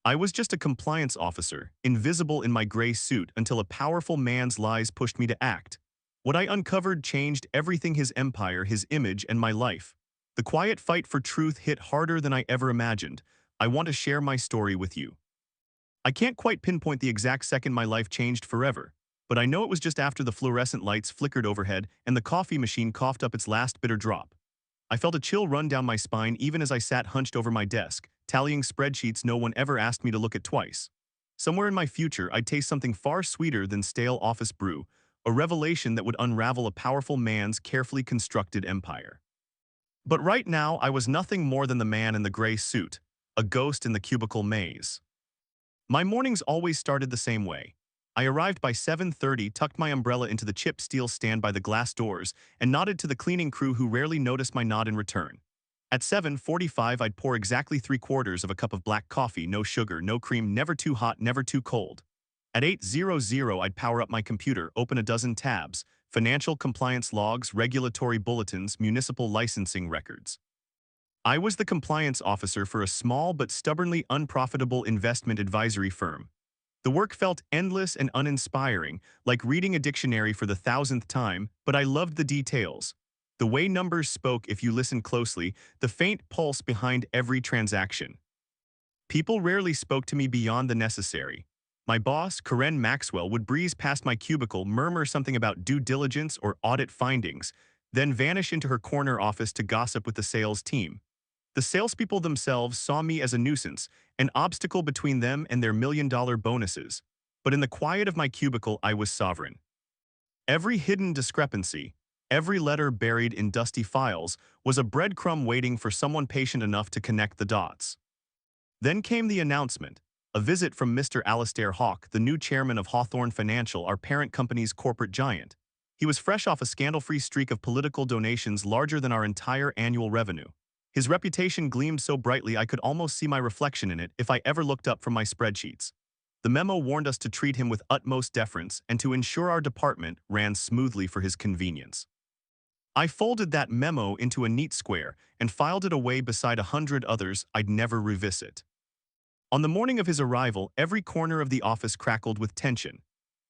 I was just a compliance officer, invisible in my gray suit until a powerful man's lies pushed me to act. What I uncovered changed everything: his empire, his image, and my life. The quiet fight for truth hit harder than I ever imagined. I want to share my story with you. I can't quite pinpoint the exact second my life changed forever, but I know it was just after the fluorescent lights flickered overhead and the coffee machine coughed up its last bitter drop. I felt a chill run down my spine even as I sat hunched over my desk, tallying spreadsheets no one ever asked me to look at twice. Somewhere in my future, I'd taste something far sweeter than stale office brew, a revelation that would unravel a powerful man's carefully constructed empire. But right now, I was nothing more than the man in the gray suit, a ghost in the cubicle maze. My mornings always started the same way. I arrived by 7:30, tucked my umbrella into the chipped steel stand by the glass doors, and nodded to the cleaning crew who rarely noticed my nod in return. At 7:45, I'd pour exactly 3/4 of a cup of black coffee, no sugar, no cream, never too hot, never too cold. At 8:00, I'd power up my computer, open a dozen tabs: financial compliance logs, regulatory bulletins, municipal licensing records. I was the compliance officer for a small but stubbornly unprofitable investment advisory firm. The work felt endless and uninspiring, like reading a dictionary for the thousandth time, but I loved the details. The way numbers spoke if you listened closely, the faint pulse behind every transaction. People rarely spoke to me beyond the necessary. My boss, Karen Maxwell, would breeze past my cubicle, murmur something about due diligence or audit findings, then vanish into her corner office to gossip with the sales team. The salespeople themselves saw me as a nuisance, an obstacle between them and their million-dollar bonuses. But in the quiet of my cubicle, I was sovereign. Every hidden discrepancy, every letter buried in dusty files, was a breadcrumb waiting for someone patient enough to connect the dots. Then came the announcement, a visit from Mr. Alastair Hawke, the new chairman of Hawthorne Financial, our parent company's corporate giant. He was fresh off a scandal-free streak of political donations larger than our entire annual revenue. His reputation gleamed so brightly I could almost see my reflection in it if I ever looked up from my spreadsheets. The memo warned us to treat him with utmost deference and to ensure our department ran smoothly for his convenience. I folded that memo into a neat square and filed it away beside 100 others I'd never revisit. On the morning of his arrival, every corner of the office crackled with tension.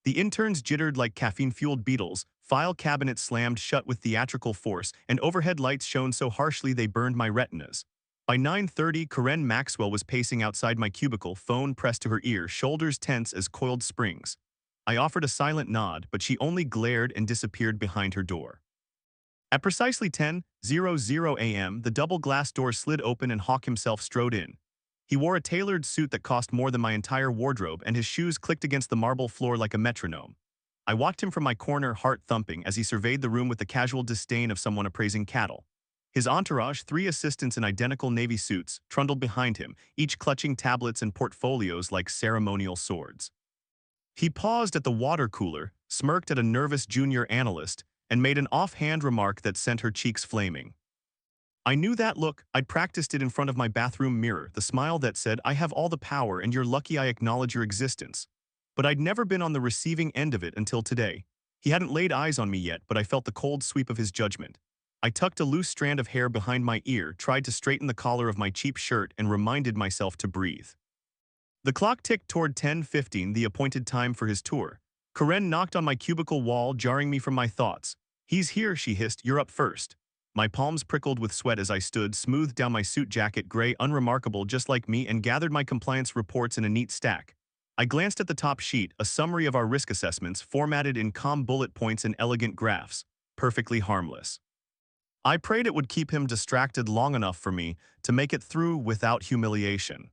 The interns jittered like caffeine-fueled beetles, file cabinets slammed shut with theatrical force, and overhead lights shone so harshly they burned my retinas. By 9:30, Karen Maxwell was pacing outside my cubicle, phone pressed to her ear, shoulders tense as coiled springs. I offered a silent nod, but she only glared and disappeared behind her door. At precisely 10:00 a.m., the double glass door slid open and Hawk himself strode in. He wore a tailored suit that cost more than my entire wardrobe, and his shoes clicked against the marble floor like a metronome. I watched him from my corner, heart thumping, as he surveyed the room with the casual disdain of someone appraising cattle. His entourage, 3 assistants in identical navy suits, trundled behind him, each clutching tablets and portfolios like ceremonial swords. He paused at the water cooler, smirked at a nervous junior analyst, and made an offhand remark that sent her cheeks flaming. I knew that look. I'd practiced it in front of my bathroom mirror, the smile that said, "I have all the power and you're lucky I acknowledge your existence." But I'd never been on the receiving end of it until today. He hadn't laid eyes on me yet, but I felt the cold sweep of his judgment. I tucked a loose strand of hair behind my ear, tried to straighten the collar of my cheap shirt, and reminded myself to breathe. The clock ticked toward 10:15, the appointed time for his tour. Karen knocked on my cubicle wall, jarring me from my thoughts. "He's here," she hissed. "You're up first." My palms prickled with sweat as I stood, smoothed down my suit jacket, gray, unremarkable, just like me, and gathered my compliance reports in a neat stack. I glanced at the top sheet, a summary of our risk assessments, formatted in calm bullet points and elegant graphs, perfectly harmless. I prayed it would keep him distracted long enough for me to make it through without humiliation.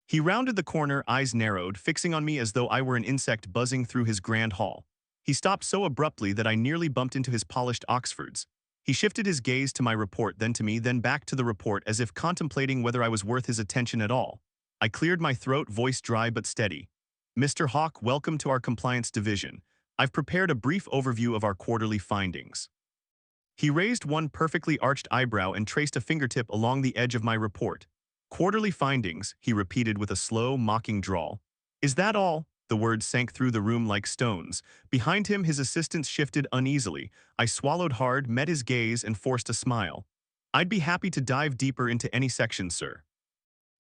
He rounded the corner, eyes narrowed, fixing on me as though I were an insect buzzing through his grand hall. He stopped so abruptly that I nearly bumped into his polished Oxfords. He shifted his gaze to my report, then to me, then back to the report, as if contemplating whether I was worth his attention at all. I cleared my throat, voice dry but steady. "Mr. Hawke, welcome to our compliance division. I've prepared a brief overview of our quarterly findings." He raised one perfectly arched eyebrow and traced a fingertip along the edge of my report. "Quarterly findings," he repeated with a slow, mocking drawl. "Is that all?" The words sank through the room like stones. Behind him, his assistants shifted uneasily. I swallowed hard, met his gaze, and forced a smile. "I'd be happy to dive deeper into any section, sir."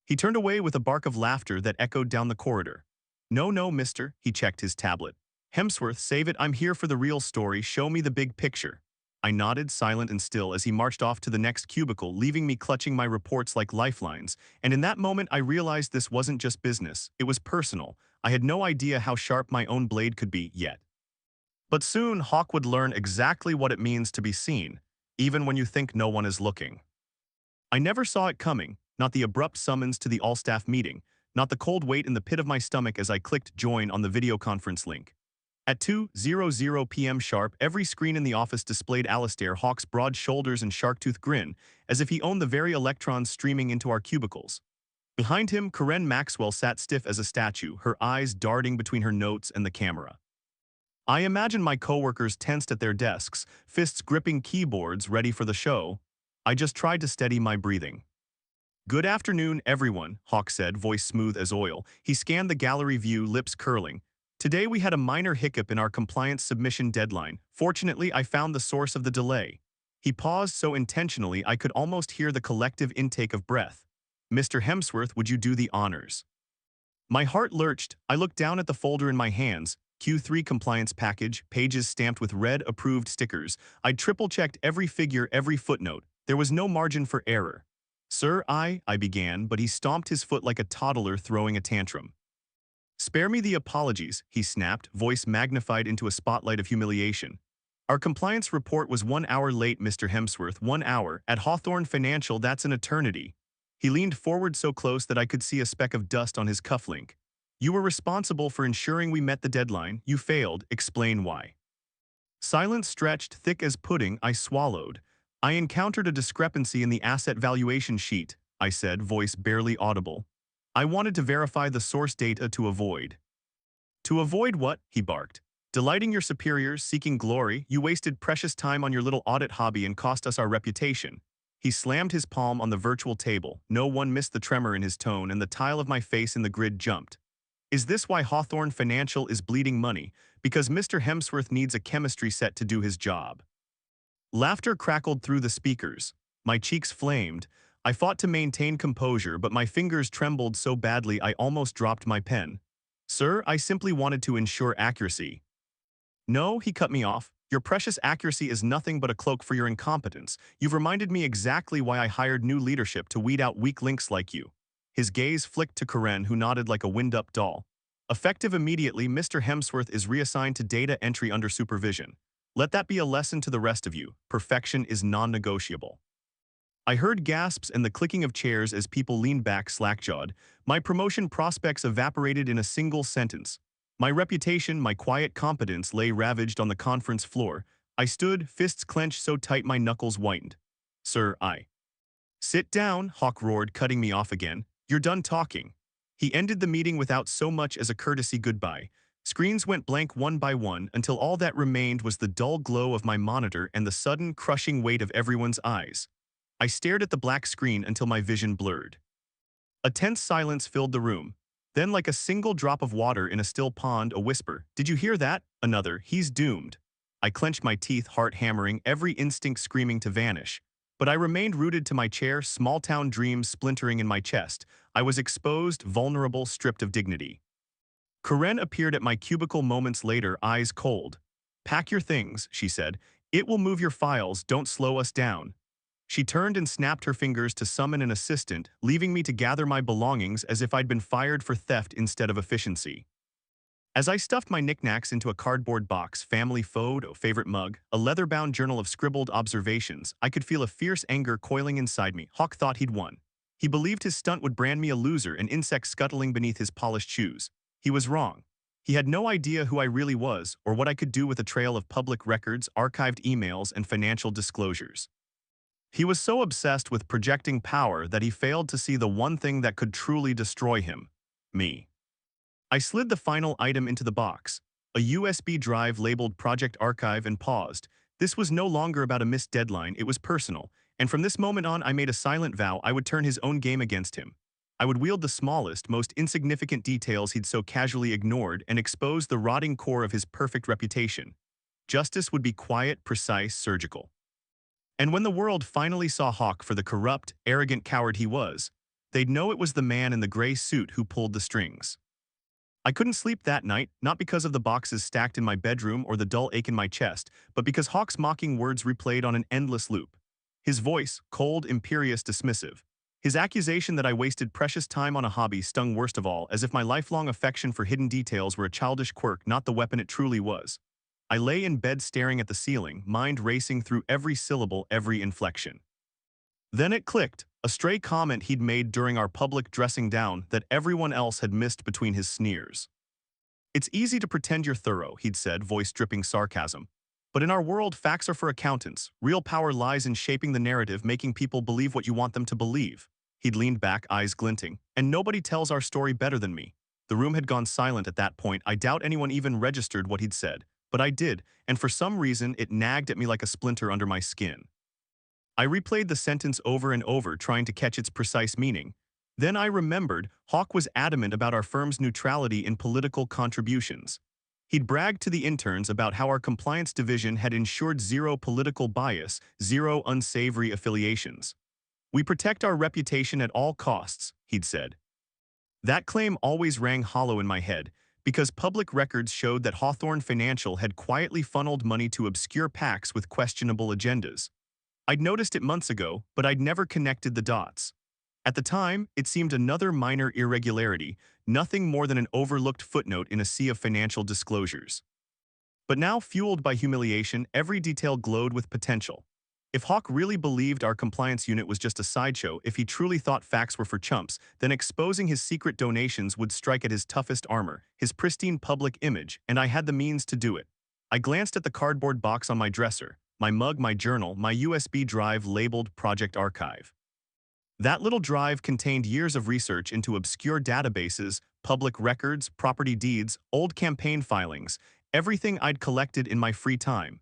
He turned away with a bark of laughter that echoed down the corridor. No, no, mister, he checked his tablet. Hemsworth, save it, I'm here for the real story, show me the big picture. I nodded, silent and still, as he marched off to the next cubicle, leaving me clutching my reports like lifelines, and in that moment I realized this wasn't just business, it was personal. I had no idea how sharp my own blade could be yet. But soon, Hawk would learn exactly what it means to be seen, even when you think no one is looking. I never saw it coming, not the abrupt summons to the all-staff meeting, not the cold weight in the pit of my stomach as I clicked join on the video conference link. At 2:00 p.m. sharp, every screen in the office displayed Alistair Hawke's broad shoulders and shark-tooth grin, as if he owned the very electrons streaming into our cubicles. Behind him, Karen Maxwell sat stiff as a statue, her eyes darting between her notes and the camera. I imagined my coworkers tensed at their desks, fists gripping keyboards ready for the show. I just tried to steady my breathing. Good afternoon, everyone, Hawk said, voice smooth as oil. He scanned the gallery view, lips curling. Today we had a minor hiccup in our compliance submission deadline. Fortunately, I found the source of the delay. He paused so intentionally I could almost hear the collective intake of breath. Mr. Hemsworth, would you do the honors? My heart lurched. I looked down at the folder in my hands. Q3 compliance package, pages stamped with red approved stickers. I'd triple-checked every figure, every footnote. There was no margin for error. Sir, I began, but he stomped his foot like a toddler throwing a tantrum. Spare me the apologies, he snapped, voice magnified into a spotlight of humiliation. Our compliance report was 1 hour late, Mr. Hemsworth, 1 hour. At Hawthorne Financial, that's an eternity. He leaned forward so close that I could see a speck of dust on his cufflink. You were responsible for ensuring we met the deadline. You failed. Explain why. Silence stretched, thick as pudding, I swallowed. I encountered a discrepancy in the asset valuation sheet, I said, voice barely audible. I wanted to verify the source data to avoid. To avoid what? He barked. Delighting your superiors, seeking glory, you wasted precious time on your little audit hobby and cost us our reputation. He slammed his palm on the virtual table. No one missed the tremor in his tone, and the tile of my face in the grid jumped. Is this why Hawthorne Financial is bleeding money? Because Mr. Hemsworth needs a chemistry set to do his job. Laughter crackled through the speakers. My cheeks flamed. I fought to maintain composure, but my fingers trembled so badly I almost dropped my pen. Sir, I simply wanted to ensure accuracy. No, he cut me off. Your precious accuracy is nothing but a cloak for your incompetence. You've reminded me exactly why I hired new leadership to weed out weak links like you. His gaze flicked to Karen, who nodded like a wind-up doll. Effective immediately, Mr. Hemsworth is reassigned to data entry under supervision. Let that be a lesson to the rest of you. Perfection is non-negotiable. I heard gasps and the clicking of chairs as people leaned back slack-jawed. My promotion prospects evaporated in a single sentence. My reputation, my quiet competence lay ravaged on the conference floor. I stood, fists clenched so tight my knuckles whitened. Sir, Sit down, Hawk roared, cutting me off again. You're done talking. He ended the meeting without so much as a courtesy goodbye. Screens went blank one by one until all that remained was the dull glow of my monitor and the sudden, crushing weight of everyone's eyes. I stared at the black screen until my vision blurred. A tense silence filled the room. Then, like a single drop of water in a still pond, a whisper. Did you hear that? Another. He's doomed. I clenched my teeth, heart hammering, every instinct screaming to vanish. But I remained rooted to my chair, small-town dreams splintering in my chest. I was exposed, vulnerable, stripped of dignity. Karen appeared at my cubicle moments later, eyes cold. Pack your things, she said. It will move your files, don't slow us down. She turned and snapped her fingers to summon an assistant, leaving me to gather my belongings as if I'd been fired for theft instead of efficiency. As I stuffed my knickknacks into a cardboard box, family photo, favorite mug, a leather-bound journal of scribbled observations, I could feel a fierce anger coiling inside me. Hawk thought he'd won. He believed his stunt would brand me a loser, an insect scuttling beneath his polished shoes. He was wrong. He had no idea who I really was or what I could do with a trail of public records, archived emails, and financial disclosures. He was so obsessed with projecting power that he failed to see the one thing that could truly destroy him: me. I slid the final item into the box, a USB drive labeled Project Archive, and paused. This was no longer about a missed deadline, it was personal, and from this moment on I made a silent vow I would turn his own game against him. I would wield the smallest, most insignificant details he'd so casually ignored and expose the rotting core of his perfect reputation. Justice would be quiet, precise, surgical. And when the world finally saw Hawk for the corrupt, arrogant coward he was, they'd know it was the man in the gray suit who pulled the strings. I couldn't sleep that night, not because of the boxes stacked in my bedroom or the dull ache in my chest, but because Hawk's mocking words replayed on an endless loop. His voice, cold, imperious, dismissive. His accusation that I wasted precious time on a hobby stung worst of all, as if my lifelong affection for hidden details were a childish quirk, not the weapon it truly was. I lay in bed staring at the ceiling, mind racing through every syllable, every inflection. Then it clicked, a stray comment he'd made during our public dressing down that everyone else had missed between his sneers. "It's easy to pretend you're thorough," he'd said, voice dripping sarcasm. "But in our world, facts are for accountants. Real power lies in shaping the narrative, making people believe what you want them to believe." He'd leaned back, eyes glinting. "And nobody tells our story better than me." The room had gone silent at that point. I doubt anyone even registered what he'd said. But I did, and for some reason, it nagged at me like a splinter under my skin. I replayed the sentence over and over, trying to catch its precise meaning. Then I remembered Hawk was adamant about our firm's neutrality in political contributions. He'd bragged to the interns about how our compliance division had ensured zero political bias, zero unsavory affiliations. "We protect our reputation at all costs," he'd said. That claim always rang hollow in my head, because public records showed that Hawthorne Financial had quietly funneled money to obscure PACs with questionable agendas. I'd noticed it months ago, but I'd never connected the dots. At the time, it seemed another minor irregularity, nothing more than an overlooked footnote in a sea of financial disclosures. But now, fueled by humiliation, every detail glowed with potential. If Hawk really believed our compliance unit was just a sideshow, if he truly thought facts were for chumps, then exposing his secret donations would strike at his toughest armor, his pristine public image, and I had the means to do it. I glanced at the cardboard box on my dresser, my mug, my journal, my USB drive labeled Project Archive. That little drive contained years of research into obscure databases, public records, property deeds, old campaign filings, everything I'd collected in my free time.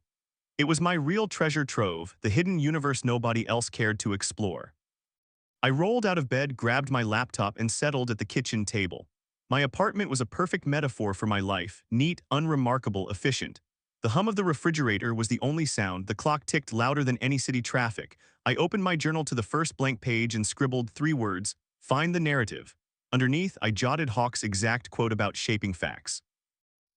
It was my real treasure trove, the hidden universe nobody else cared to explore. I rolled out of bed, grabbed my laptop, and settled at the kitchen table. My apartment was a perfect metaphor for my life, neat, unremarkable, efficient. The hum of the refrigerator was the only sound. The clock ticked louder than any city traffic. I opened my journal to the first blank page and scribbled 3 words: find the narrative. Underneath, I jotted Hawk's exact quote about shaping facts.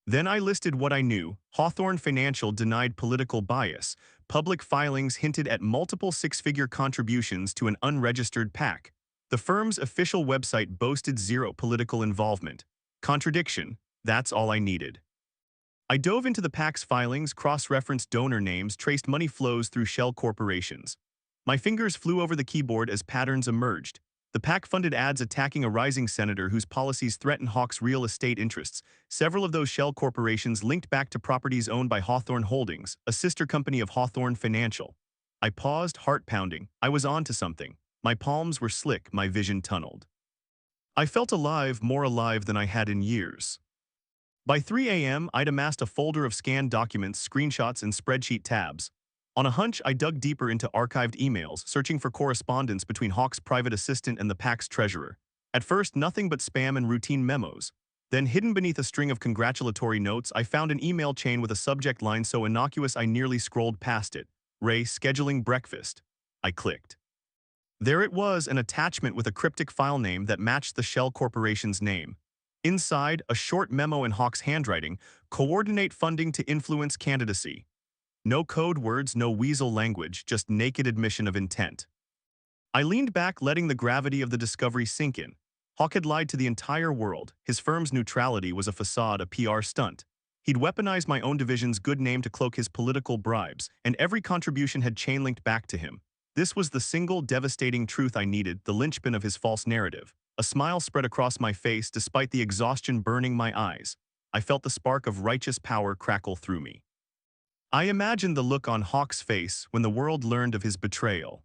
Then I listed what I knew. Hawthorne Financial denied political bias. Public filings hinted at multiple 6-figure contributions to an unregistered PAC. The firm's official website boasted zero political involvement. Contradiction. That's all I needed. I dove into the PAC's filings, cross-referenced donor names, traced money flows through shell corporations. My fingers flew over the keyboard as patterns emerged. The PAC funded ads attacking a rising senator whose policies threatened Hawk's real estate interests. Several of those shell corporations linked back to properties owned by Hawthorne Holdings, a sister company of Hawthorne Financial. I paused, heart pounding. I was on to something. My palms were slick, my vision tunneled. I felt alive, more alive than I had in years. By 3 a.m., I'd amassed a folder of scanned documents, screenshots, and spreadsheet tabs. On a hunch, I dug deeper into archived emails, searching for correspondence between Hawk's private assistant and the PAC's treasurer. At first, nothing but spam and routine memos. Then, hidden beneath a string of congratulatory notes, I found an email chain with a subject line so innocuous I nearly scrolled past it. "Ray, scheduling breakfast." I clicked. There it was, an attachment with a cryptic file name that matched the shell corporation's name. Inside, a short memo in Hawk's handwriting: coordinate funding to influence candidacy. No code words, no weasel language, just naked admission of intent. I leaned back, letting the gravity of the discovery sink in. Hawk had lied to the entire world. His firm's neutrality was a facade, a PR stunt. He'd weaponized my own division's good name to cloak his political bribes, and every contribution had chain-linked back to him. This was the single devastating truth I needed, the linchpin of his false narrative. A smile spread across my face despite the exhaustion burning my eyes. I felt the spark of righteous power crackle through me. I imagined the look on Hawk's face when the world learned of his betrayal.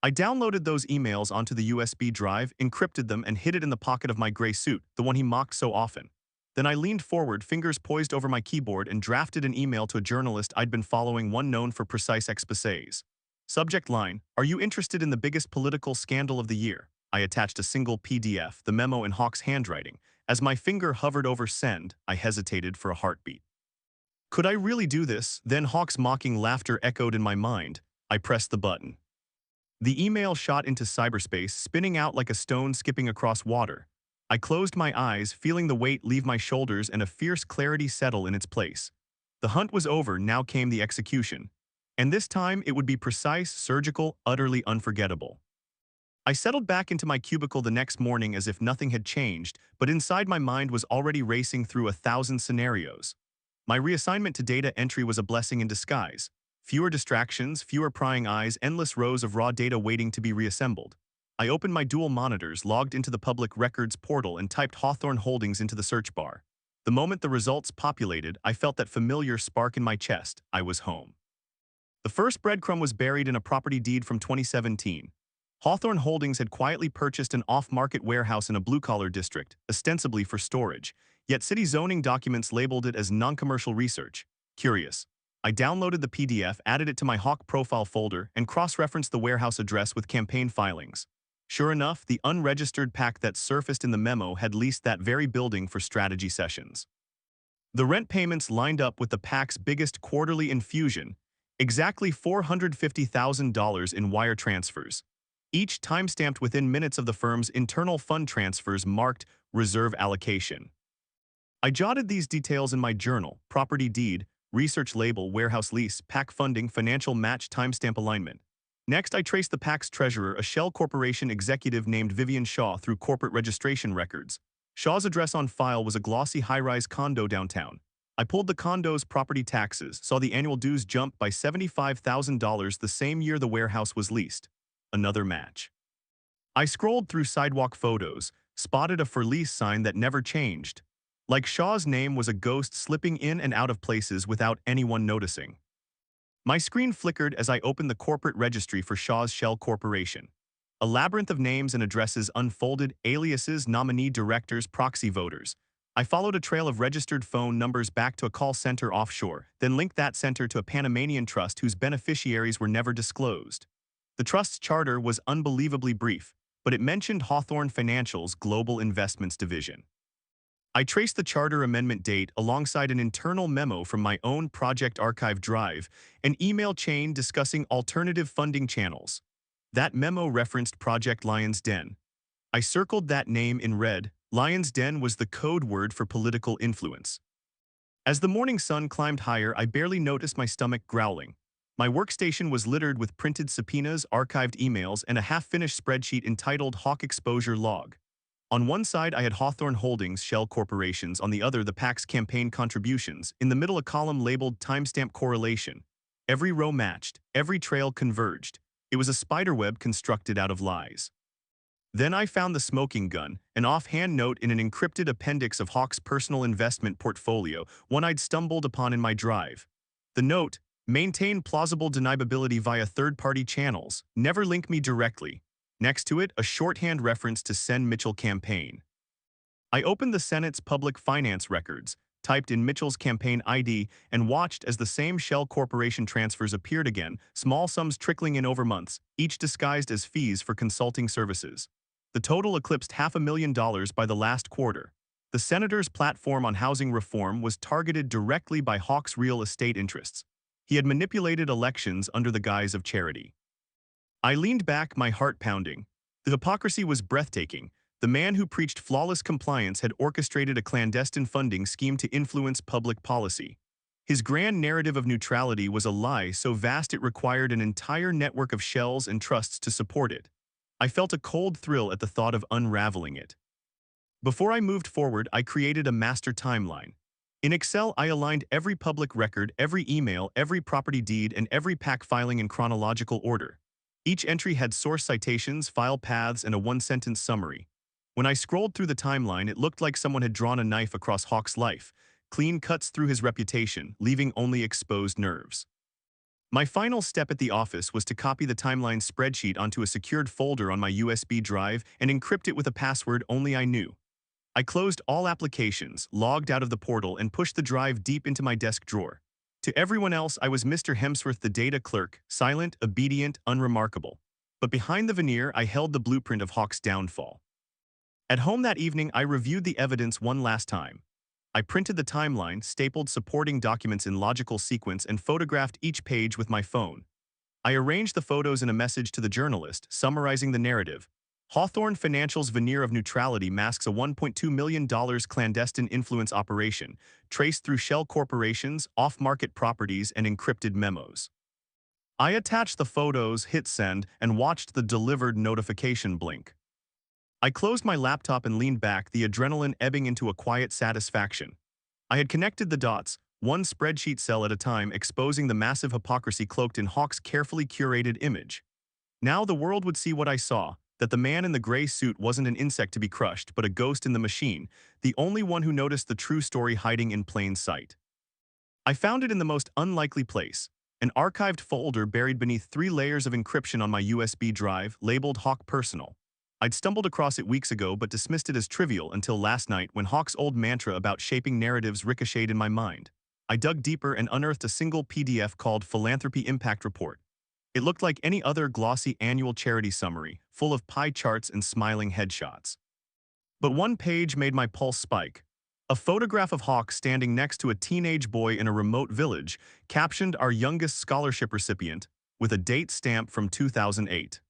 I downloaded those emails onto the USB drive, encrypted them, and hid it in the pocket of my gray suit, the one he mocked so often. Then I leaned forward, fingers poised over my keyboard, and drafted an email to a journalist I'd been following, one known for precise exposés. Subject line: are you interested in the biggest political scandal of the year? I attached a single PDF, the memo in Hawk's handwriting. As my finger hovered over send, I hesitated for a heartbeat. Could I really do this? Then Hawk's mocking laughter echoed in my mind. I pressed the button. The email shot into cyberspace, spinning out like a stone skipping across water. I closed my eyes, feeling the weight leave my shoulders and a fierce clarity settle in its place. The hunt was over, now came the execution. And this time it would be precise, surgical, utterly unforgettable. I settled back into my cubicle the next morning as if nothing had changed, but inside my mind was already racing through 1,000 scenarios. My reassignment to data entry was a blessing in disguise. Fewer distractions, fewer prying eyes, endless rows of raw data waiting to be reassembled. I opened my dual monitors, logged into the public records portal, and typed Hawthorne Holdings into the search bar. The moment the results populated, I felt that familiar spark in my chest. I was home. The first breadcrumb was buried in a property deed from 2017. Hawthorne Holdings had quietly purchased an off-market warehouse in a blue-collar district, ostensibly for storage, yet city zoning documents labeled it as non-commercial research. Curious. I downloaded the PDF, added it to my Hawk profile folder, and cross-referenced the warehouse address with campaign filings. Sure enough, the unregistered PAC that surfaced in the memo had leased that very building for strategy sessions. The rent payments lined up with the PAC's biggest quarterly infusion, exactly $450,000 in wire transfers, each timestamped within minutes of the firm's internal fund transfers marked reserve allocation. I jotted these details in my journal: property deed, research label, warehouse lease, PAC funding, financial match, timestamp alignment. Next, I traced the PAC's treasurer, a Shell Corporation executive named Vivian Shaw, through corporate registration records. Shaw's address on file was a glossy high-rise condo downtown. I pulled the condo's property taxes, saw the annual dues jump by $75,000 the same year the warehouse was leased. Another match. I scrolled through sidewalk photos, spotted a for lease sign that never changed. Like Shaw's name was a ghost slipping in and out of places without anyone noticing. My screen flickered as I opened the corporate registry for Shaw's Shell Corporation. A labyrinth of names and addresses unfolded: aliases, nominee directors, proxy voters. I followed a trail of registered phone numbers back to a call center offshore, then linked that center to a Panamanian trust whose beneficiaries were never disclosed. The trust's charter was unbelievably brief, but it mentioned Hawthorne Financial's Global Investments Division. I traced the charter amendment date alongside an internal memo from my own project archive drive, an email chain discussing alternative funding channels. That memo referenced Project Lion's Den. I circled that name in red. Lion's Den was the code word for political influence. As the morning sun climbed higher, I barely noticed my stomach growling. My workstation was littered with printed subpoenas, archived emails, and a half-finished spreadsheet entitled Hawk Exposure Log. On one side, I had Hawthorne Holdings, Shell Corporations; on the other, the PAC's campaign contributions; in the middle, a column labeled Timestamp Correlation. Every row matched, every trail converged. It was a spiderweb constructed out of lies. Then I found the smoking gun, an offhand note in an encrypted appendix of Hawk's personal investment portfolio, one I'd stumbled upon in my drive. The note: maintain plausible deniability via third-party channels, never link me directly. Next to it, a shorthand reference to Sen Mitchell campaign. I opened the Senate's public finance records, typed in Mitchell's campaign ID, and watched as the same Shell Corporation transfers appeared again, small sums trickling in over months, each disguised as fees for consulting services. The total eclipsed $500,000 by the last quarter. The senator's platform on housing reform was targeted directly by Hawk's real estate interests. He had manipulated elections under the guise of charity. I leaned back, my heart pounding. The hypocrisy was breathtaking. The man who preached flawless compliance had orchestrated a clandestine funding scheme to influence public policy. His grand narrative of neutrality was a lie so vast it required an entire network of shells and trusts to support it. I felt a cold thrill at the thought of unraveling it. Before I moved forward, I created a master timeline. In Excel, I aligned every public record, every email, every property deed, and every PAC filing in chronological order. Each entry had source citations, file paths, and a one-sentence summary. When I scrolled through the timeline, it looked like someone had drawn a knife across Hawk's life, clean cuts through his reputation, leaving only exposed nerves. My final step at the office was to copy the timeline spreadsheet onto a secured folder on my USB drive and encrypt it with a password only I knew. I closed all applications, logged out of the portal, and pushed the drive deep into my desk drawer. To everyone else, I was Mr. Hemsworth, the data clerk, silent, obedient, unremarkable. But behind the veneer, I held the blueprint of Hawk's downfall. At home that evening, I reviewed the evidence one last time. I printed the timeline, stapled supporting documents in logical sequence, and photographed each page with my phone. I arranged the photos in a message to the journalist, summarizing the narrative. Hawthorne Financial's veneer of neutrality masks a $1.2 million clandestine influence operation, traced through shell corporations, off-market properties, and encrypted memos. I attached the photos, hit send, and watched the delivered notification blink. I closed my laptop and leaned back, the adrenaline ebbing into a quiet satisfaction. I had connected the dots, one spreadsheet cell at a time, exposing the massive hypocrisy cloaked in Hawk's carefully curated image. Now the world would see what I saw, that the man in the gray suit wasn't an insect to be crushed, but a ghost in the machine, the only one who noticed the true story hiding in plain sight. I found it in the most unlikely place, an archived folder buried beneath 3 layers of encryption on my USB drive, labeled Hawk Personal. I'd stumbled across it weeks ago but dismissed it as trivial until last night when Hawk's old mantra about shaping narratives ricocheted in my mind. I dug deeper and unearthed a single PDF called Philanthropy Impact Report. It looked like any other glossy annual charity summary, full of pie charts and smiling headshots. But one page made my pulse spike. A photograph of Hawk standing next to a teenage boy in a remote village, captioned "Our youngest scholarship recipient," with a date stamp from 2008.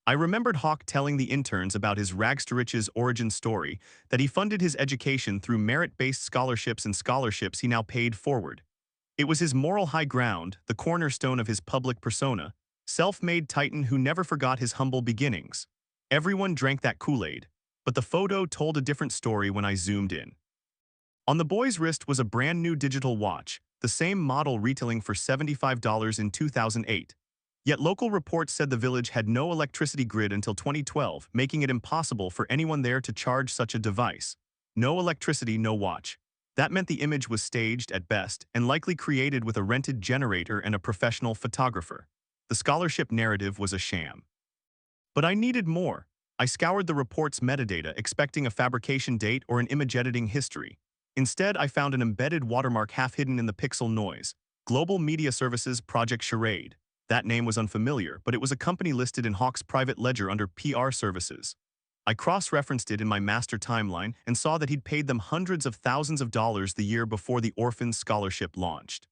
I remembered Hawk telling the interns about his rags-to-riches origin story, that he funded his education through merit-based scholarships and scholarships he now paid forward. It was his moral high ground, the cornerstone of his public persona, self-made titan who never forgot his humble beginnings. Everyone drank that Kool-Aid, but the photo told a different story when I zoomed in. On the boy's wrist was a brand new digital watch, the same model retailing for $75 in 2008. Yet local reports said the village had no electricity grid until 2012, making it impossible for anyone there to charge such a device. No electricity, no watch. That meant the image was staged at best and likely created with a rented generator and a professional photographer. The scholarship narrative was a sham. But I needed more. I scoured the report's metadata, expecting a fabrication date or an image editing history. Instead, I found an embedded watermark half hidden in the pixel noise. Global Media Services Project Charade. That name was unfamiliar, but it was a company listed in Hawk's private ledger under PR services. I cross-referenced it in my master timeline and saw that he'd paid them hundreds of thousands of dollars the year before the Orphan Scholarship launched.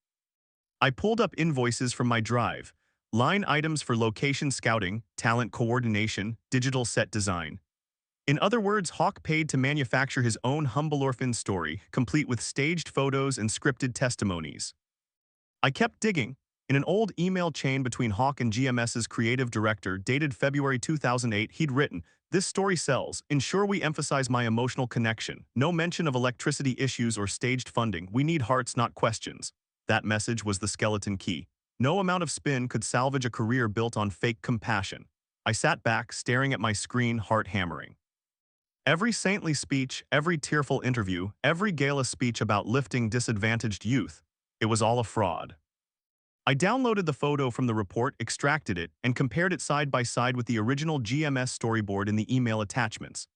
I pulled up invoices from my drive, line items for location scouting, talent coordination, digital set design. In other words, Hawk paid to manufacture his own humble orphan story, complete with staged photos and scripted testimonies. I kept digging. In an old email chain between Hawk and GMS's creative director, dated February 2008, he'd written, "This story sells. Ensure we emphasize my emotional connection. No mention of electricity issues or staged funding. We need hearts, not questions." That message was the skeleton key. No amount of spin could salvage a career built on fake compassion. I sat back, staring at my screen, heart hammering. Every saintly speech, every tearful interview, every gala speech about lifting disadvantaged youth, it was all a fraud. I downloaded the photo from the report, extracted it, and compared it side by side with the original GMS storyboard in the email attachments.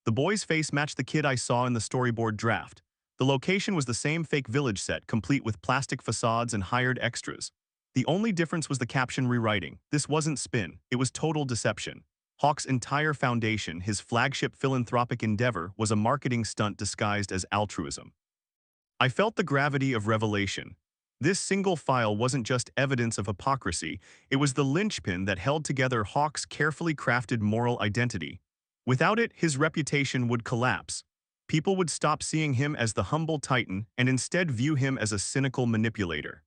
The boy's face matched the kid I saw in the storyboard draft. The location was the same fake village set, complete with plastic facades and hired extras. The only difference was the caption rewriting. This wasn't spin, it was total deception. Hawk's entire foundation, his flagship philanthropic endeavor, was a marketing stunt disguised as altruism. I felt the gravity of revelation. This single file wasn't just evidence of hypocrisy, it was the linchpin that held together Hawk's carefully crafted moral identity. Without it, his reputation would collapse. People would stop seeing him as the humble titan and instead view him as a cynical manipulator.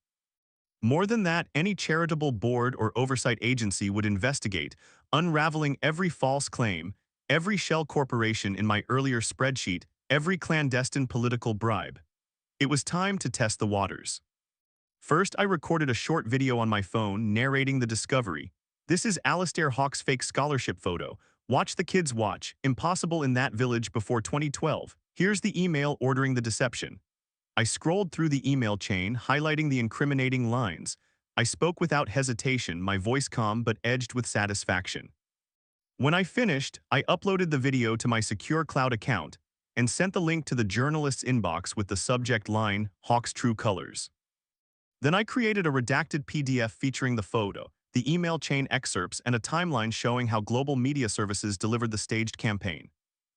More than that, any charitable board or oversight agency would investigate, unraveling every false claim, every shell corporation in my earlier spreadsheet, every clandestine political bribe. It was time to test the waters. First, I recorded a short video on my phone narrating the discovery. "This is Alistair Hawk's fake scholarship photo. Watch the kids watch. Impossible in that village before 2012. Here's the email ordering the deception." I scrolled through the email chain, highlighting the incriminating lines. I spoke without hesitation, my voice calm but edged with satisfaction. When I finished, I uploaded the video to my secure cloud account and sent the link to the journalist's inbox with the subject line, "Hawk's True Colors." Then I created a redacted PDF featuring the photo, the email chain excerpts, and a timeline showing how Global Media Services delivered the staged campaign.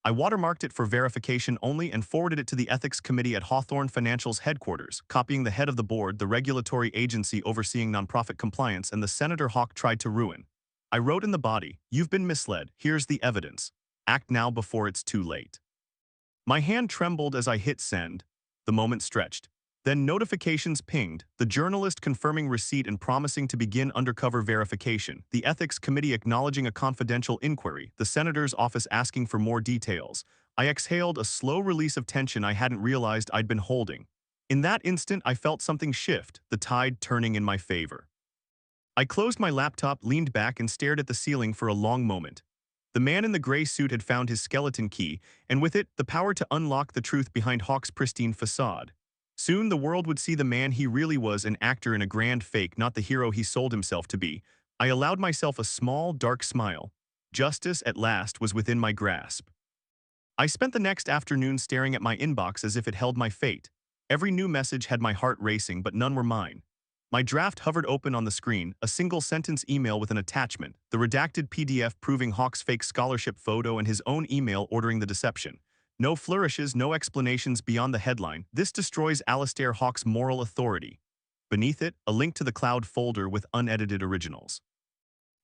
I watermarked it for verification only and forwarded it to the ethics committee at Hawthorne Financial's headquarters, copying the head of the board, the regulatory agency overseeing nonprofit compliance, and the Senator Hawk tried to ruin. I wrote in the body, "You've been misled. Here's the evidence. Act now before it's too late." My hand trembled as I hit send. The moment stretched. Then notifications pinged, the journalist confirming receipt and promising to begin undercover verification, the ethics committee acknowledging a confidential inquiry, the senator's office asking for more details. I exhaled a slow release of tension I hadn't realized I'd been holding. In that instant, I felt something shift, the tide turning in my favor. I closed my laptop, leaned back, and stared at the ceiling for a long moment. The man in the gray suit had found his skeleton key, and with it, the power to unlock the truth behind Hawk's pristine facade. Soon the world would see the man he really was, an actor in a grand fake, not the hero he sold himself to be. I allowed myself a small, dark smile. Justice, at last, was within my grasp. I spent the next afternoon staring at my inbox as if it held my fate. Every new message had my heart racing, but none were mine. My draft hovered open on the screen, a single-sentence email with an attachment, the redacted PDF proving Hawk's fake scholarship photo and his own email ordering the deception. No flourishes, no explanations beyond the headline. "This destroys Alistair Hawk's moral authority." Beneath it, a link to the cloud folder with unedited originals.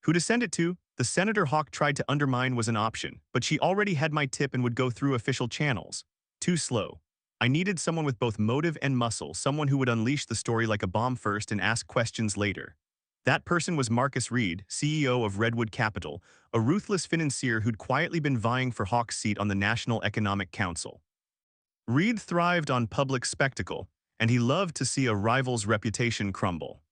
Who to send it to? The Senator Hawk tried to undermine was an option, but she already had my tip and would go through official channels. Too slow. I needed someone with both motive and muscle, someone who would unleash the story like a bomb first and ask questions later. That person was Marcus Reed, CEO of Redwood Capital, a ruthless financier who'd quietly been vying for Hawk's seat on the National Economic Council. Reed thrived on public spectacle, and he loved to see a rival's reputation crumble.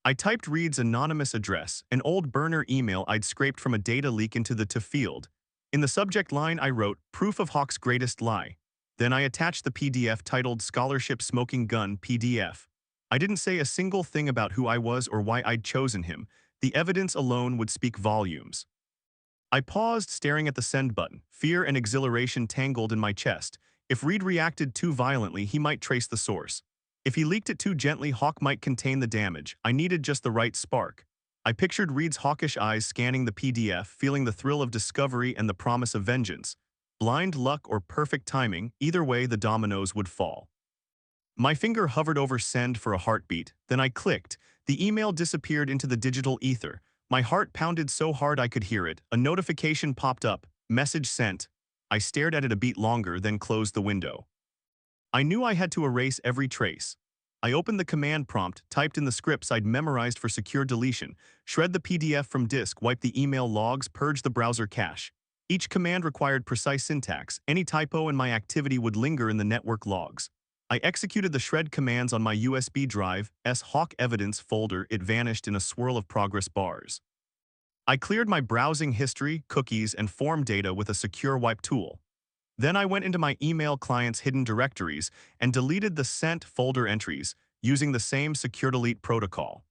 I typed Reed's anonymous address, an old burner email I'd scraped from a data leak into the to field. In the subject line I wrote, "Proof of Hawk's greatest lie." Then I attached the PDF titled "Scholarship Smoking Gun PDF." I didn't say a single thing about who I was or why I'd chosen him. The evidence alone would speak volumes. I paused, staring at the send button. Fear and exhilaration tangled in my chest. If Reed reacted too violently, he might trace the source. If he leaked it too gently, Hawk might contain the damage. I needed just the right spark. I pictured Reed's hawkish eyes scanning the PDF, feeling the thrill of discovery and the promise of vengeance. Blind luck or perfect timing, either way the dominoes would fall. My finger hovered over send for a heartbeat, then I clicked. The email disappeared into the digital ether. My heart pounded so hard I could hear it. A notification popped up. Message sent. I stared at it a beat longer, then closed the window. I knew I had to erase every trace. I opened the command prompt, typed in the scripts I'd memorized for secure deletion, shred the PDF from disk, wipe the email logs, purge the browser cache. Each command required precise syntax. Any typo in my activity would linger in the network logs. I executed the shred commands on my USB drive, Hawk Evidence folder. It vanished in a swirl of progress bars. I cleared my browsing history, cookies, and form data with a secure wipe tool. Then I went into my email client's hidden directories and deleted the sent folder entries using the same secure delete protocol.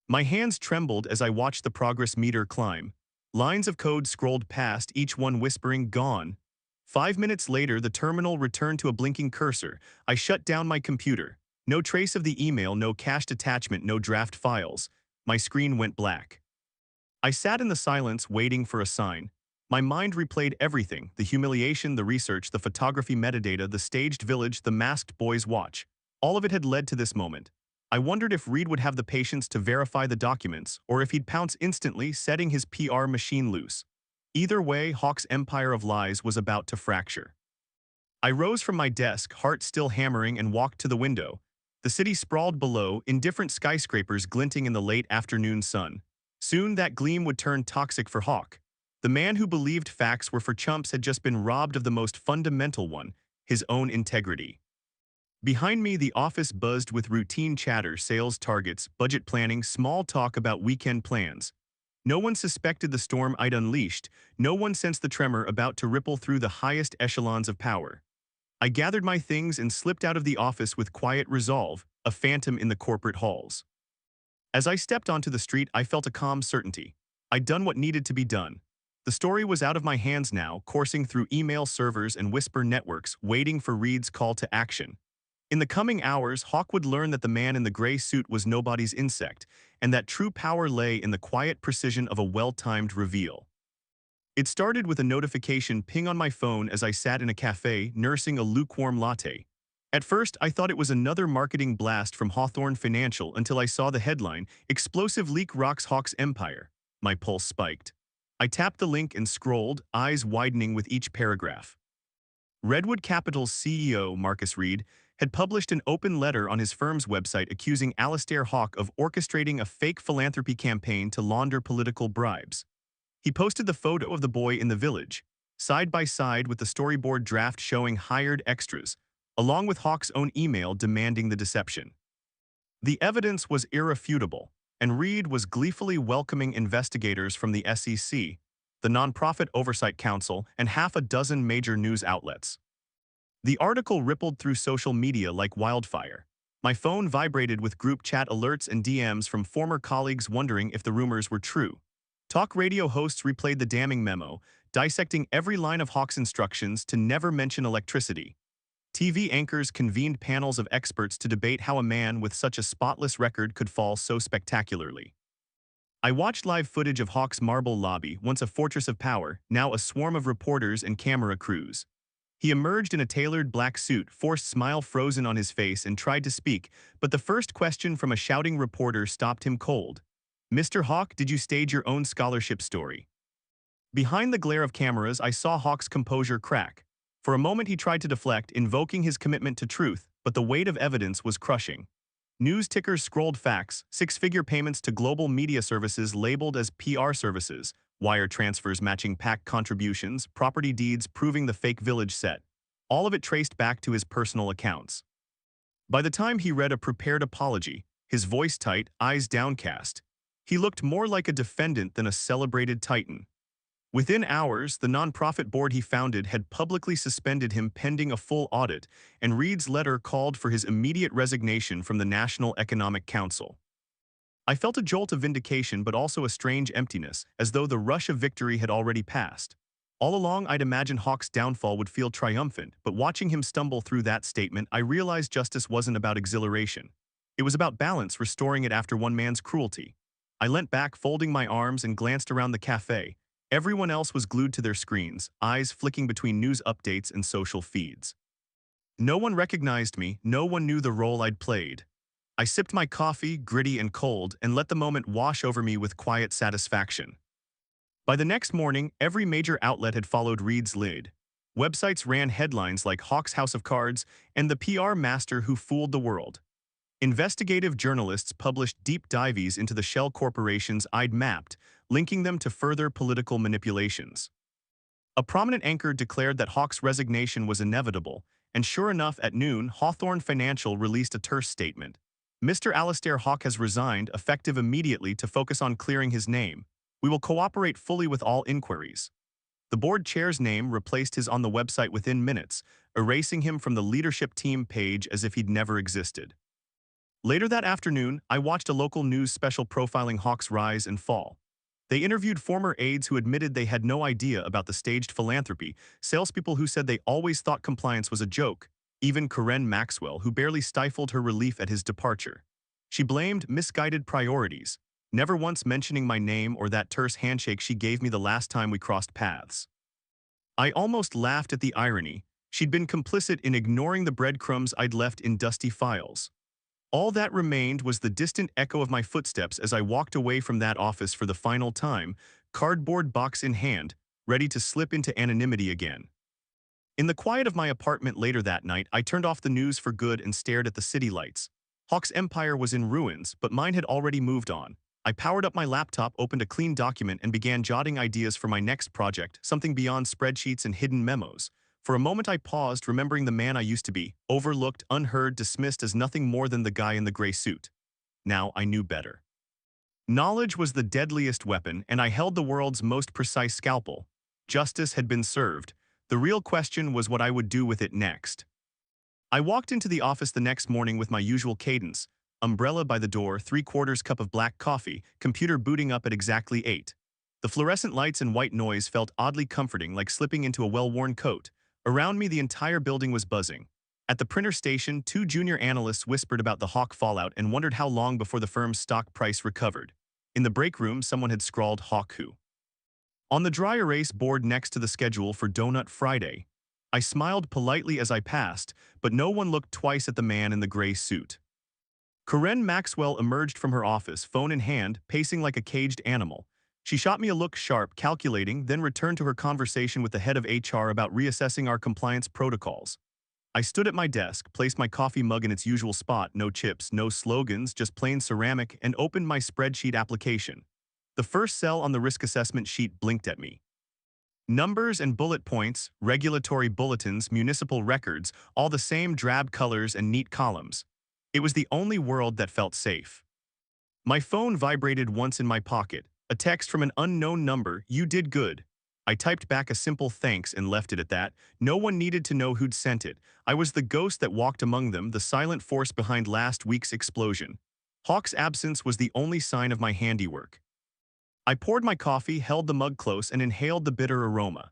My hands trembled as I watched the progress meter climb. Lines of code scrolled past, each one whispering, "Gone." 5 minutes later, the terminal returned to a blinking cursor. I shut down my computer. No trace of the email, no cached attachment, no draft files. My screen went black. I sat in the silence, waiting for a sign. My mind replayed everything: the humiliation, the research, the photography metadata, the staged village, the masked boy's watch. All of it had led to this moment. I wondered if Reed would have the patience to verify the documents, or if he'd pounce instantly, setting his PR machine loose. Either way, Hawk's empire of lies was about to fracture. I rose from my desk, heart still hammering, and walked to the window. The city sprawled below, indifferent skyscrapers glinting in the late afternoon sun. Soon that gleam would turn toxic for Hawk. The man who believed facts were for chumps had just been robbed of the most fundamental one, his own integrity. Behind me, the office buzzed with routine chatter, sales targets, budget planning, small talk about weekend plans. No one suspected the storm I'd unleashed. No one sensed the tremor about to ripple through the highest echelons of power. I gathered my things and slipped out of the office with quiet resolve, a phantom in the corporate halls. As I stepped onto the street, I felt a calm certainty. I'd done what needed to be done. The story was out of my hands now, coursing through email servers and whisper networks, waiting for Reed's call to action. In the coming hours, Hawk would learn that the man in the gray suit was nobody's insect, and that true power lay in the quiet precision of a well-timed reveal. It started with a notification ping on my phone as I sat in a cafe nursing a lukewarm latte. At first, I thought it was another marketing blast from Hawthorne Financial until I saw the headline, Explosive Leak Rocks Hawks Empire. My pulse spiked. I tapped the link and scrolled, eyes widening with each paragraph. Redwood Capital's CEO, Marcus Reed, had published an open letter on his firm's website accusing Alastair Hawke of orchestrating a fake philanthropy campaign to launder political bribes. He posted the photo of the boy in the village, side by side with the storyboard draft showing hired extras, along with Hawke's own email demanding the deception. The evidence was irrefutable, and Reed was gleefully welcoming investigators from the SEC, the Nonprofit Oversight Council, and half a dozen major news outlets. The article rippled through social media like wildfire. My phone vibrated with group chat alerts and DMs from former colleagues wondering if the rumors were true. Talk radio hosts replayed the damning memo, dissecting every line of Hawke's instructions to never mention electricity. TV anchors convened panels of experts to debate how a man with such a spotless record could fall so spectacularly. I watched live footage of Hawke's marble lobby, once a fortress of power, now a swarm of reporters and camera crews. He emerged in a tailored black suit, forced smile frozen on his face, and tried to speak, but the first question from a shouting reporter stopped him cold. "Mr. Hawke, did you stage your own scholarship story?" Behind the glare of cameras, I saw Hawke's composure crack. For a moment he tried to deflect, invoking his commitment to truth, but the weight of evidence was crushing. News tickers scrolled facts, six-figure payments to global media services labeled as PR services, wire transfers matching PAC contributions, property deeds proving the fake village set. All of it traced back to his personal accounts. By the time he read a prepared apology, his voice tight, eyes downcast, he looked more like a defendant than a celebrated titan. Within hours, the nonprofit board he founded had publicly suspended him pending a full audit, and Reed's letter called for his immediate resignation from the National Economic Council. I felt a jolt of vindication but also a strange emptiness, as though the rush of victory had already passed. All along, I'd imagined Hawke's downfall would feel triumphant, but watching him stumble through that statement, I realized justice wasn't about exhilaration. It was about balance, restoring it after one man's cruelty. I leant back, folding my arms, and glanced around the cafe. Everyone else was glued to their screens, eyes flicking between news updates and social feeds. No one recognized me, no one knew the role I'd played. I sipped my coffee, gritty and cold, and let the moment wash over me with quiet satisfaction. By the next morning, every major outlet had followed Reed's lead. Websites ran headlines like Hawke's House of Cards and the PR master who fooled the world. Investigative journalists published deep dives into the shell corporations I'd mapped, linking them to further political manipulations. A prominent anchor declared that Hawke's resignation was inevitable, and sure enough, at noon, Hawthorne Financial released a terse statement. "Mr. Alastair Hawke has resigned, effective immediately, to focus on clearing his name. We will cooperate fully with all inquiries." The board chair's name replaced his on the website within minutes, erasing him from the leadership team page as if he'd never existed. Later that afternoon, I watched a local news special profiling Hawke's rise and fall. They interviewed former aides who admitted they had no idea about the staged philanthropy, salespeople who said they always thought compliance was a joke, even Karen Maxwell, who barely stifled her relief at his departure. She blamed misguided priorities, never once mentioning my name or that terse handshake she gave me the last time we crossed paths. I almost laughed at the irony. She'd been complicit in ignoring the breadcrumbs I'd left in dusty files. All that remained was the distant echo of my footsteps as I walked away from that office for the final time, cardboard box in hand, ready to slip into anonymity again. In the quiet of my apartment later that night, I turned off the news for good and stared at the city lights. Hawke's empire was in ruins, but mine had already moved on. I powered up my laptop, opened a clean document, and began jotting ideas for my next project, something beyond spreadsheets and hidden memos. For a moment I paused, remembering the man I used to be, overlooked, unheard, dismissed as nothing more than the guy in the gray suit. Now I knew better. Knowledge was the deadliest weapon, and I held the world's most precise scalpel. Justice had been served. The real question was what I would do with it next. I walked into the office the next morning with my usual cadence, umbrella by the door, 3/4 cup of black coffee, computer booting up at exactly 8. The fluorescent lights and white noise felt oddly comforting, like slipping into a well-worn coat. Around me, the entire building was buzzing. At the printer station, 2 junior analysts whispered about the Hawke fallout and wondered how long before the firm's stock price recovered. In the break room, someone had scrawled "Hawke who." On the dry erase board next to the schedule for Donut Friday, I smiled politely as I passed, but no one looked twice at the man in the gray suit. Corinne Maxwell emerged from her office, phone in hand, pacing like a caged animal. She shot me a look sharp, calculating, then returned to her conversation with the head of HR about reassessing our compliance protocols. I stood at my desk, placed my coffee mug in its usual spot, no chips, no slogans, just plain ceramic, and opened my spreadsheet application. The first cell on the risk assessment sheet blinked at me. Numbers and bullet points, regulatory bulletins, municipal records, all the same drab colors and neat columns. It was the only world that felt safe. My phone vibrated once in my pocket, a text from an unknown number, "You did good." I typed back a simple thanks and left it at that. No one needed to know who'd sent it. I was the ghost that walked among them, the silent force behind last week's explosion. Hawk's absence was the only sign of my handiwork. I poured my coffee, held the mug close, and inhaled the bitter aroma.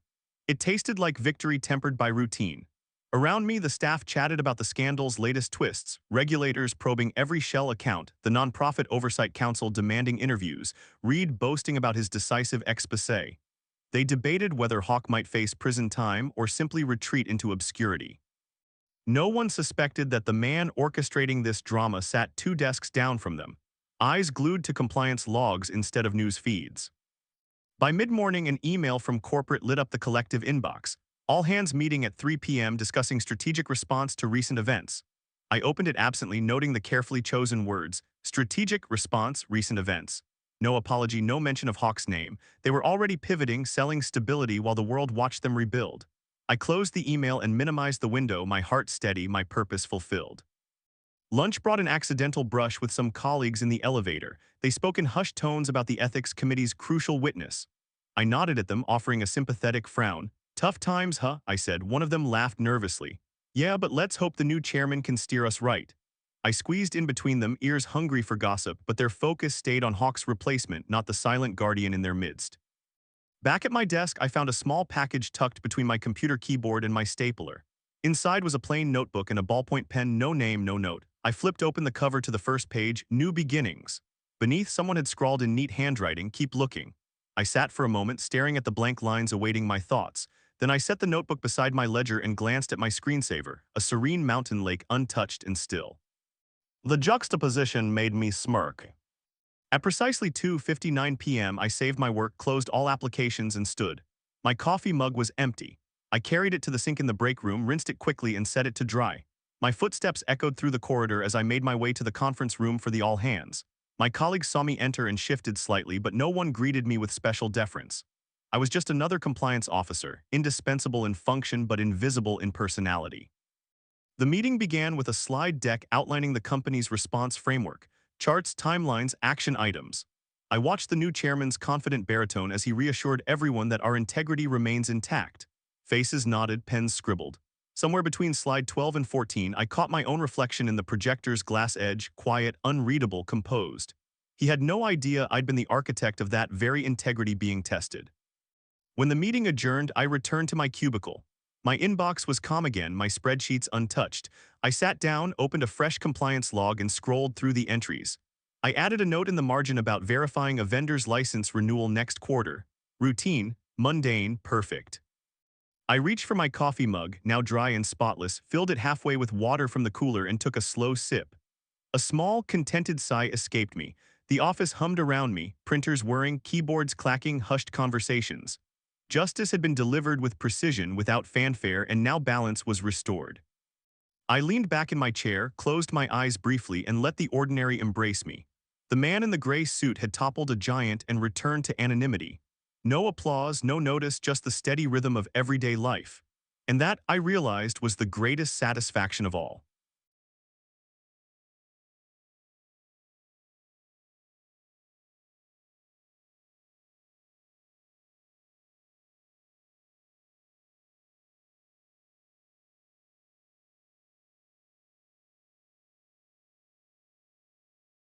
It tasted like victory tempered by routine. Around me, the staff chatted about the scandal's latest twists, regulators probing every Shell account, the nonprofit oversight council demanding interviews, Reed boasting about his decisive exposé. They debated whether Hawk might face prison time or simply retreat into obscurity. No one suspected that the man orchestrating this drama sat 2 desks down from them, eyes glued to compliance logs instead of news feeds. By mid-morning, an email from corporate lit up the collective inbox. All hands meeting at 3 p.m. discussing strategic response to recent events. I opened it absently, noting the carefully chosen words, strategic response, recent events. No apology, no mention of Hawk's name. They were already pivoting, selling stability while the world watched them rebuild. I closed the email and minimized the window, my heart steady, my purpose fulfilled. Lunch brought an accidental brush with some colleagues in the elevator. They spoke in hushed tones about the ethics committee's crucial witness. I nodded at them, offering a sympathetic frown. "Tough times, huh?" I said. One of them laughed nervously. "Yeah, but let's hope the new chairman can steer us right." I squeezed in between them, ears hungry for gossip, but their focus stayed on Hawk's replacement, not the silent guardian in their midst. Back at my desk, I found a small package tucked between my computer keyboard and my stapler. Inside was a plain notebook and a ballpoint pen, no name, no note. I flipped open the cover to the first page, New Beginnings. Beneath, someone had scrawled in neat handwriting, "Keep looking." I sat for a moment, staring at the blank lines, awaiting my thoughts. Then I set the notebook beside my ledger and glanced at my screensaver, a serene mountain lake, untouched and still. The juxtaposition made me smirk. At precisely 2:59 p.m., I saved my work, closed all applications, and stood. My coffee mug was empty. I carried it to the sink in the break room, rinsed it quickly, and set it to dry. My footsteps echoed through the corridor as I made my way to the conference room for the all-hands. My colleagues saw me enter and shifted slightly, but no one greeted me with special deference. I was just another compliance officer, indispensable in function but invisible in personality. The meeting began with a slide deck outlining the company's response framework, charts, timelines, action items. I watched the new chairman's confident baritone as he reassured everyone that our integrity remains intact. Faces nodded, pens scribbled. Somewhere between slide 12 and 14, I caught my own reflection in the projector's glass edge, quiet, unreadable, composed. He had no idea I'd been the architect of that very integrity being tested. When the meeting adjourned, I returned to my cubicle. My inbox was calm again, my spreadsheets untouched. I sat down, opened a fresh compliance log, and scrolled through the entries. I added a note in the margin about verifying a vendor's license renewal next quarter. Routine, mundane, perfect. I reached for my coffee mug, now dry and spotless, filled it halfway with water from the cooler, and took a slow sip. A small, contented sigh escaped me. The office hummed around me, printers whirring, keyboards clacking, hushed conversations. Justice had been delivered with precision, without fanfare, and now balance was restored. I leaned back in my chair, closed my eyes briefly, and let the ordinary embrace me. The man in the gray suit had toppled a giant and returned to anonymity. No applause, no notice, just the steady rhythm of everyday life. And that, I realized, was the greatest satisfaction of all.